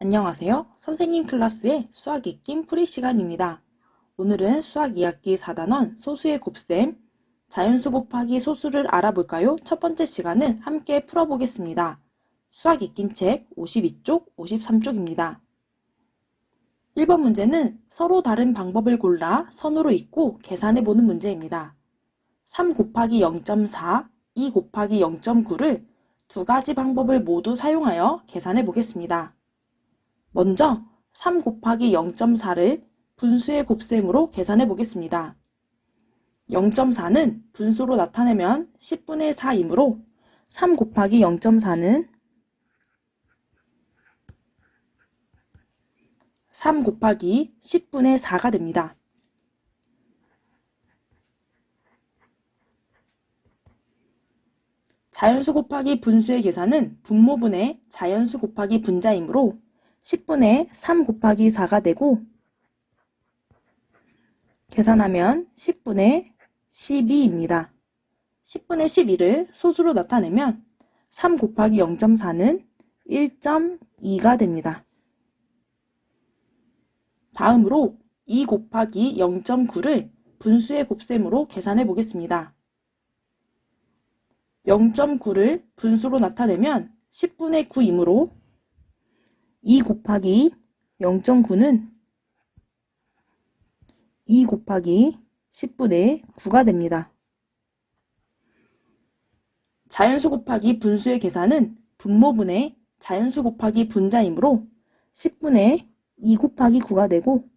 안녕하세요. 선생님 클래스의 수학 익힘 풀이 시간입니다. 오늘은 수학 2학기 4단원 소수의 곱셈, 자연수 곱하기 소수를 알아볼까요? 첫 번째 시간을 함께 풀어보겠습니다. 수학 익힘 책 52쪽, 53쪽입니다. 1번 문제는 서로 다른 방법을 골라 선으로 잇고 계산해보는 문제입니다. 3 곱하기 0.4, 2 곱하기 0.9를 두 가지 방법을 모두 사용하여 계산해 보겠습니다. 먼저 3 곱하기 0.4를 분수의 곱셈으로 계산해 보겠습니다. 0.4는 분수로 나타내면 10분의 4이므로 3 곱하기 0.4는 3 곱하기 10분의 4가 됩니다. 자연수 곱하기 분수의 계산은 분모분의 자연수 곱하기 분자이므로 10분의 3 곱하기 4가 되고 계산하면 10분의 12입니다. 10분의 12를 소수로 나타내면 3 곱하기 0.4는 1.2가 됩니다. 다음으로 2 곱하기 0.9를 분수의 곱셈으로 계산해 보겠습니다. 0.9를 분수로 나타내면 10분의 9이므로 2 곱하기 0.9는 2 곱하기 10분의 9가 됩니다. 자연수 곱하기 분수의 계산은 분모분의 자연수 곱하기 분자이므로 10분의 2 곱하기 9가 되고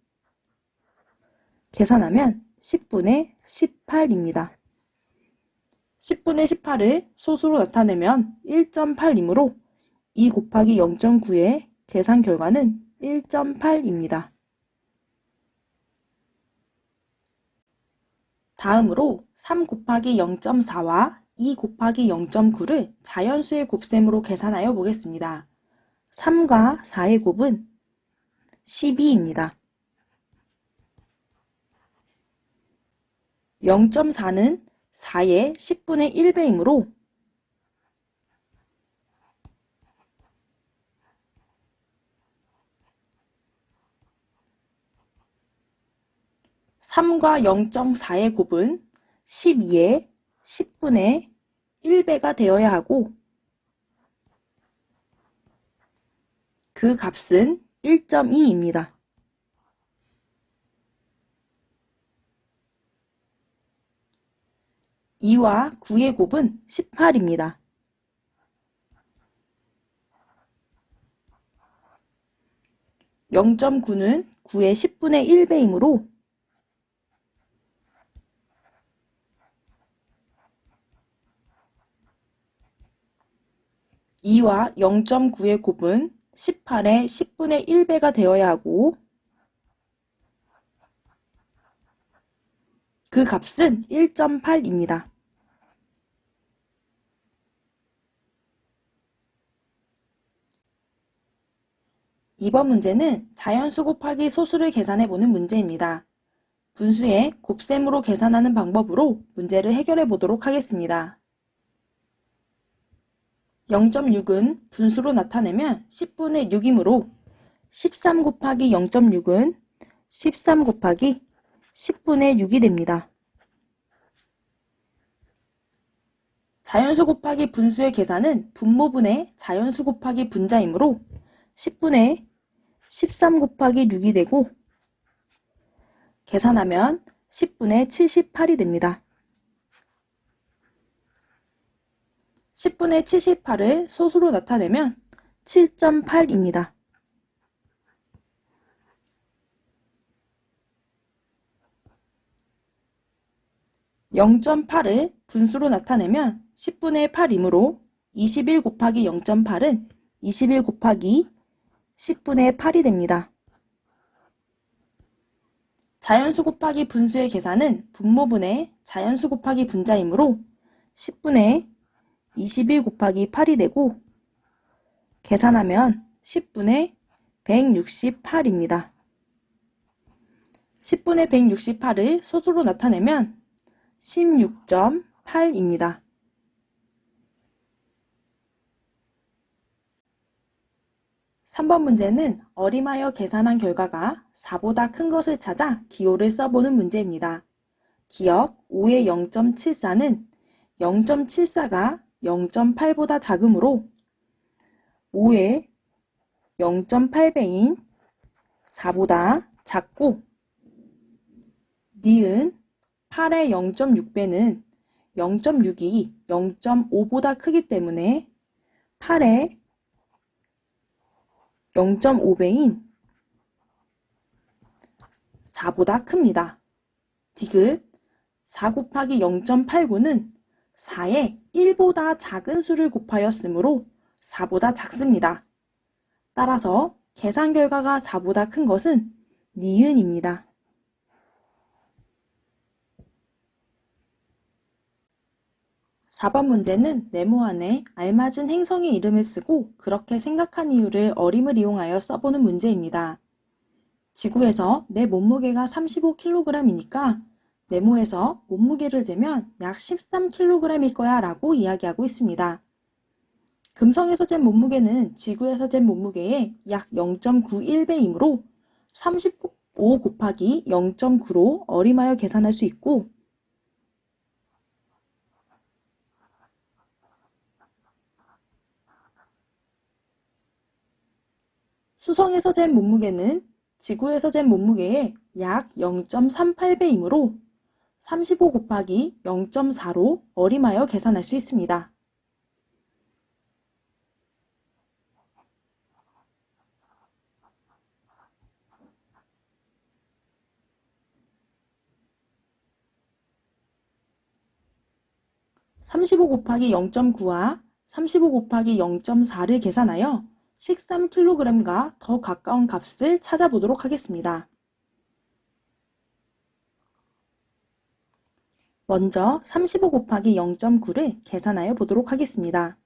계산하면 10분의 18입니다. 10분의 18을 소수로 나타내면 1.8이므로 2 곱하기 0.9의 계산 결과는 1.8입니다. 다음으로 3 곱하기 0.4와 2 곱하기 0.9를 자연수의 곱셈으로 계산하여 보겠습니다. 3과 4의 곱은 12입니다. 0.4는 4의 10분의 1배이므로 3과 0.4의 곱은 12의 10분의 1배가 되어야 하고 그 값은 1.2입니다. 2와 9의 곱은 18입니다. 0.9는 9의 10분의 1배이므로 2와 0.9의 곱은 18의 10분의 1배가 되어야 하고 그 값은 1.8입니다. 이번 문제는 자연수 곱하기 소수를 계산해보는 문제입니다. 분수의 곱셈으로 계산하는 방법으로 문제를 해결해 보도록 하겠습니다. 0.6은 분수로 나타내면 10분의 6이므로 13 곱하기 0.6은 13 곱하기 10분의 6이 됩니다. 자연수 곱하기 분수의 계산은 분모분의 자연수 곱하기 분자이므로 10분의 13 곱하기 6이 되고 계산하면 10분의 78이 됩니다. 10분의 78을 소수로 나타내면 7.8입니다. 0.8을 분수로 나타내면 10분의 8이므로 21 곱하기 0.8은 21 곱하기 10분의 8이 됩니다. 자연수 곱하기 분수의 계산은 분모분의 자연수 곱하기 분자이므로 10분의 21 곱하기 8이 되고 계산하면 10분의 168입니다. 10분의 168을 소수로 나타내면 16.8입니다. 3번 문제는 어림하여 계산한 결과가 4보다 큰 것을 찾아 기호를 써보는 문제입니다. 기억 5의 0.74는 0.74가 0.8보다 작으므로 5의 0.8배인 4보다 작고 니은 8의 0.6배는 0.6이 0.5보다 크기 때문에 8의 0.5배인 4보다 큽니다. 디귿 4 곱하기 0.89는 4의 1보다 작은 수를 곱하였으므로 4보다 작습니다. 따라서 계산 결과가 4보다 큰 것은 니은입니다. 4번 문제는 네모안에 알맞은 행성의 이름을 쓰고 그렇게 생각한 이유를 어림을 이용하여 써보는 문제입니다. 지구에서 내 몸무게가 35kg이니까 네모에서 몸무게를 재면 약 13kg일 거야 라고 이야기하고 있습니다. 금성에서 잰 몸무게는 지구에서 잰 몸무게의 약 0.91배이므로 35 곱하기 0.9로 어림하여 계산할 수 있고 수성에서 잰 몸무게는 지구에서 잰 몸무게의 약 0.38배이므로 35 곱하기 0.4로 어림하여 계산할 수 있습니다. (35 곱하기 0.9와 35 곱하기 0.4를 계산하여 13kg과 더 가까운 값을 찾아보도록 하겠습니다. 먼저 35 곱하기 0.9를 계산하여 보도록 하겠습니다.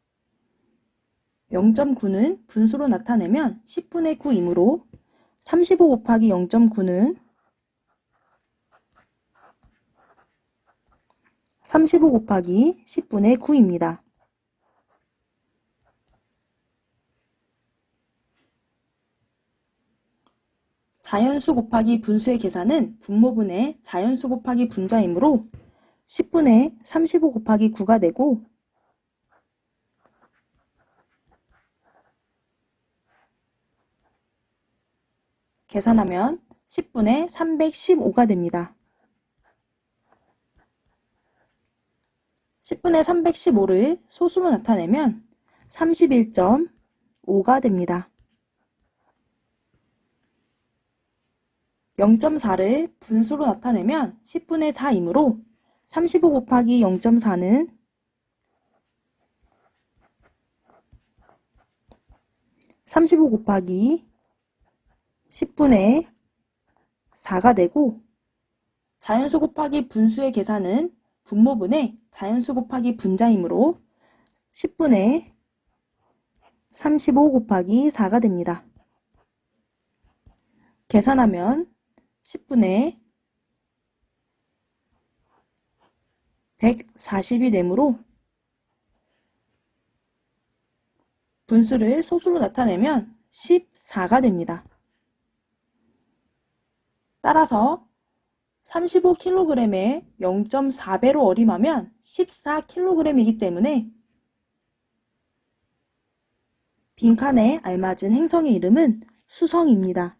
0.9는 분수로 나타내면 10분의 9이므로 35 곱하기 0.9는 35 곱하기 10분의 9입니다. 자연수 곱하기 분수의 계산은 분모분의 자연수 곱하기 분자이므로 10분의 35 곱하기 9가 되고 계산하면 10분의 315가 됩니다. 10분의 315를 소수로 나타내면 31.5가 됩니다. 0.4를 분수로 나타내면 10분의 4이므로 35 곱하기 0.4는 35 곱하기 10분의 4가 되고 자연수 곱하기 분수의 계산은 분모분의 자연수 곱하기 분자이므로 10분의 35 곱하기 4가 됩니다. 계산하면 10분의 140이 되므로 분수를 소수로 나타내면 14가 됩니다. 따라서 35kg에 0.4배로 어림하면 14kg이기 때문에 빈칸에 알맞은 행성의 이름은 수성입니다.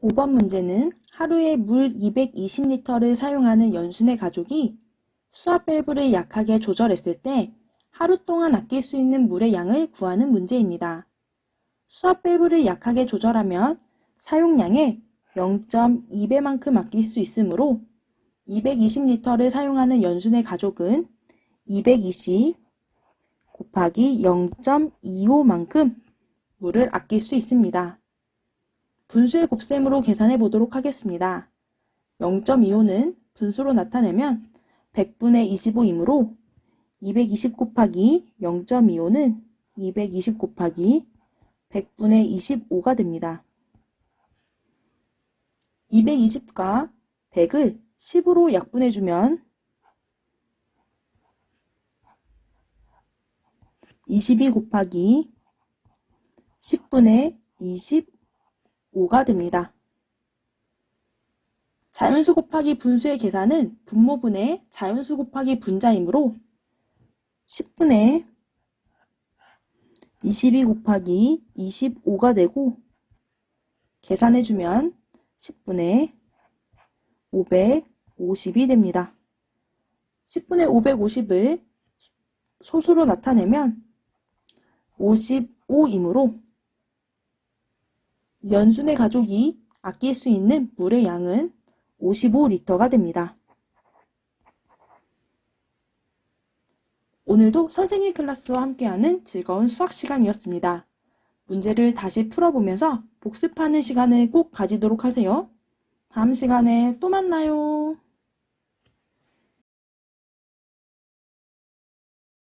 5번 문제는 하루에 물 220리터를 사용하는 연순의 가족이 수압 밸브를 약하게 조절했을 때 하루 동안 아낄 수 있는 물의 양을 구하는 문제입니다. 수압 밸브를 약하게 조절하면 사용량의 0.2배만큼 아낄 수 있으므로 220리터를 사용하는 연순의 가족은 220 곱하기 0.25만큼 물을 아낄 수 있습니다. 분수의 곱셈으로 계산해 보도록 하겠습니다. 0.25는 분수로 나타내면 100분의 25이므로 220 곱하기 0.25는 220 곱하기 100분의 25가 됩니다. 220과 100을 10으로 약분해주면 22 곱하기 10분의 25가 됩니다. 자연수 곱하기 분수의 계산은 분모분의 자연수 곱하기 분자이므로 10분의 22 곱하기 25가 되고 계산해주면 10분의 550이 됩니다. 10분의 550을 소수로 나타내면 55이므로 연순의 가족이 아낄 수 있는 물의 양은 55리터가 됩니다. 오늘도 선생님 클래스와 함께하는 즐거운 수학 시간이었습니다. 문제를 다시 풀어보면서 복습하는 시간을 꼭 가지도록 하세요. 다음 시간에 또 만나요.